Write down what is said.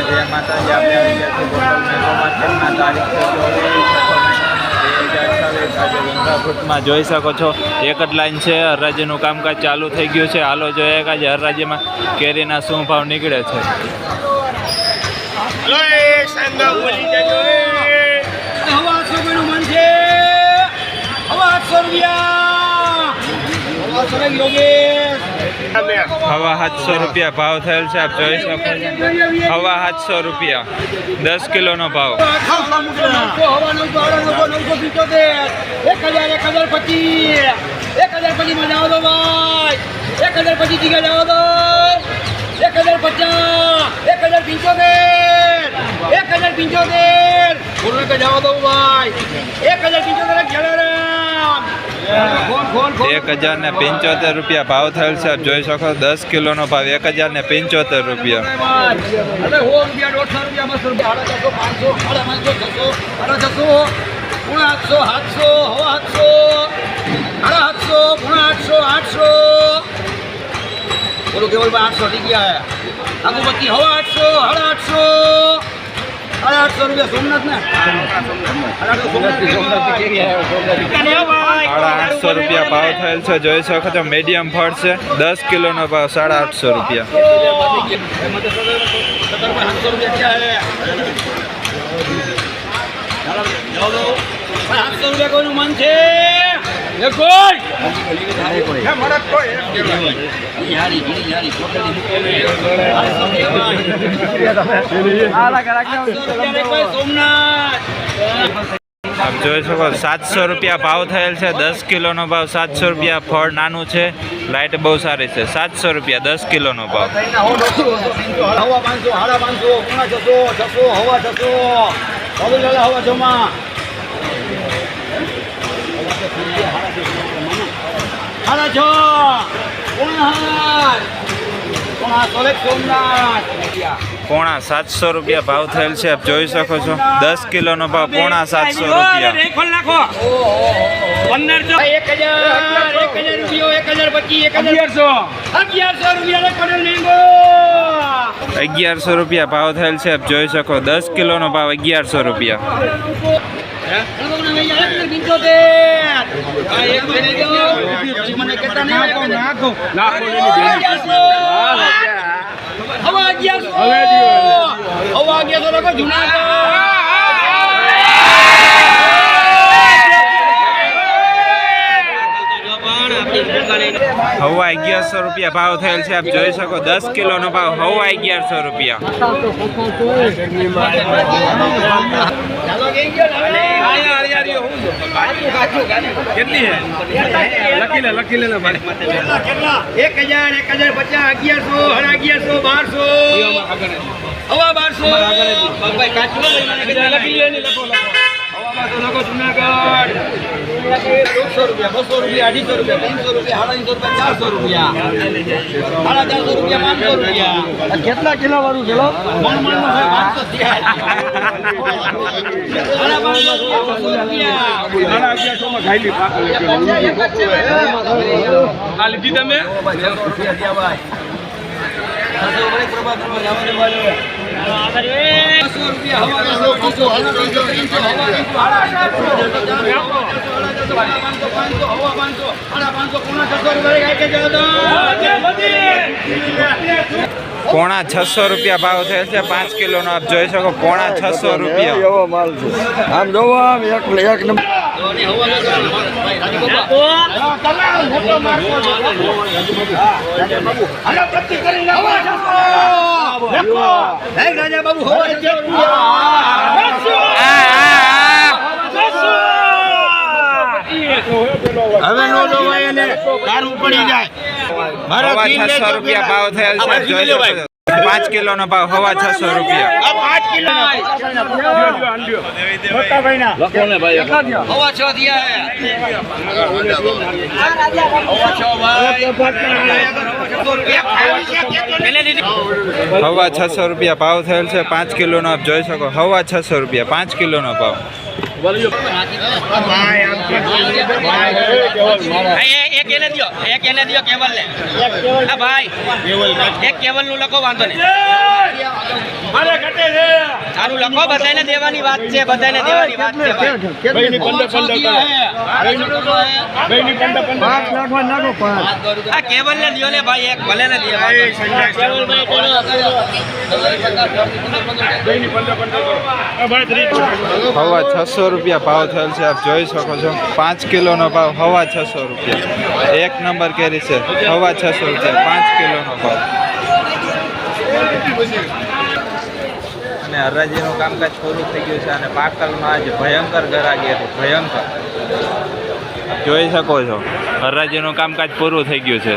જય માતાજી. આપણે આવી ગયા છે ગોપાલ મેંગો માર્કેટમાં. તારીખ છે 24/6/2028. આજે ગંગાભૂતમાં જોઈ શકો છો એક જ લાઈન છે. હરરાજીનું કામકાજ ચાલુ થઈ ગયું છે. હાલો જોઈએ કે આજે હરરાજીમાં કેરીના શું ભાવ નીકળે છે. હવા 700 રૂપિયા ભાવ થયેલ છે. આપ જોઈ શકો છો. હવા 700 રૂપિયા 10 કિલોનો ભાવ. 1075 રૂપિયા ભાવ થયેલ છે. આપ જોઈ શકો 10 કિલોનો ભાવ 1075 રૂપિયા. 800 ठीक है अगरबत्ती हवा 800 850 रुपया सोमनाथ ने 850 રૂપિયા ભાવ થયેલ છે. જોઈ શકો છો મીડિયમ ફળ છે. 10 કિલોનો ભાવ 850 રૂપિયા. 800 रुपया कोई मन छे આપ જોઈ શકો 700 રૂપિયા ભાવ થયેલ છે. 10 કિલોનો ભાવ 700 રૂપિયા. ફળ નાનું છે. લાઇટ બહુ સારી છે. 700 રૂપિયા 10 કિલોનો ભાવ. પોણા 700 રૂપિયા ભાવ થયેલ છે. આપ જોઈ શકો છો 10 કિલોનો ભાવ પોણા 700 રૂપિયા. 1100 રૂપિયા ભાવ થયેલ છે. આપ જોઈ શકો 10 કિલોનો ભાવ 1100 રૂપિયા. હવા 1100 રૂપિયા ભાવ થયેલ છે. આપ જોઈ શકો 10 કિલોનો ભાવ હવા 1100 રૂપિયા. કેટલી હે લખી લે 1000 1050 1100 1100 1200 હવા 1200 લખી લે ને લખો જુનાગઢ 100 રૂપિયા 200 રૂપિયા 250 રૂપિયા 300 રૂપિયા 450 રૂપિયા 450 રૂપિયા 500 રૂપિયા કેટલા કિલો વાળું છે પોણા 600 રૂપિયા ભાવ થયેલ છે. 5 કિલોનો આપ જોઈ શકો પોણા 600 રૂપિયા. એવો માલ છે. આમ જોવો આમ એક નંબર. હવે નો જોવાય એને કારું પડી જાય. હવા 600 રૂપિયા ભાવ થયેલ છે. જોઈ શકો 5 કિલોનો ભાવ હવા 600 રૂપિયા. 5 કિલો મોટા ભાઈના લખો ને ભાઈ હવા 6 દિયા હે હવા 6 ભાઈ હવા 600 રૂપિયા ભાવ થયેલ છે. 5 કિલોનો આપ જોઈ શકો હવા 600 રૂપિયા 5 કિલોનો ભાવ. એક એને દિયો કેવલ ને હા ભાઈ એક કેવલ નું લખો વાંધો નહીં રાખો, બધાને દેવાની વાત છે, બધાને દેવાની વાત છે આ કેબલ ને દિયો ને ભાઈ, એક ભલે ને હવા 600 રૂપિયા ભાવ થયેલ છે. આપ જોઈ શકો છો 5 કિલોનો ભાવ હવા 600 રૂપિયા. એક નંબર કેરી છે, હવા 600 રૂપિયા 5 કિલોનો ભાવ. અને હરાજીનું કામકાજ પૂરું થઈ ગયું છે અને પાકલમાં આજે ભયંકર ગરાગી હતી, ભયંકર. જોઈ શકો છો હરાજીનું કામકાજ પૂરું થઈ ગયું છે.